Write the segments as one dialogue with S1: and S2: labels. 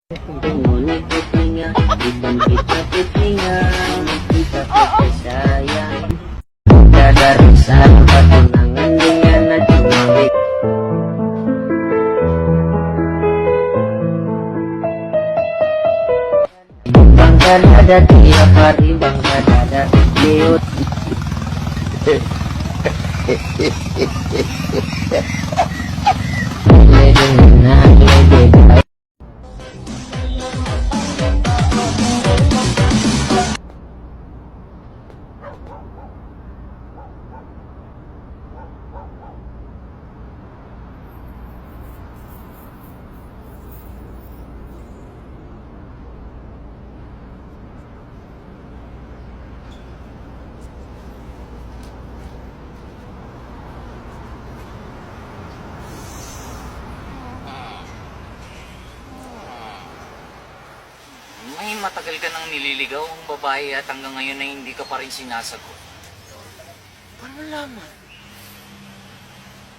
S1: Ngunit putinga, ibang kita putinga, kita kita sayang. Dadarisan patunangan dengan na cumawit. Bangga dada tiap hari, bangga dada liut.
S2: May matagal ka nang nililigaw ang babae at hanggang ngayon ay hindi ka pa rin sinasagot. Paano nalaman?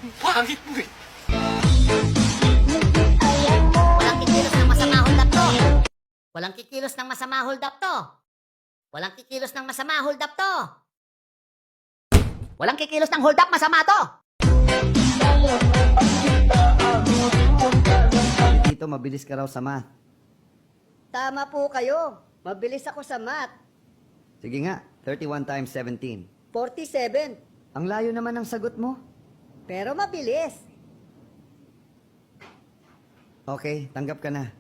S2: Ang pangit mo eh.
S3: Walang kikilos ng masama hold up to. Walang kikilos ng masama hold up to. Walang kikilos ng masama hold up to. Walang kikilos ng hold up, masama to.
S4: Dito, mabilis ka raw sa math.
S5: Tama po kayo. Mabilis ako sa math.
S4: Sige nga, 31 times 17.
S5: 47.
S4: Ang layo naman ng sagot mo.
S5: Pero mabilis.
S4: Okay, tanggap ka na.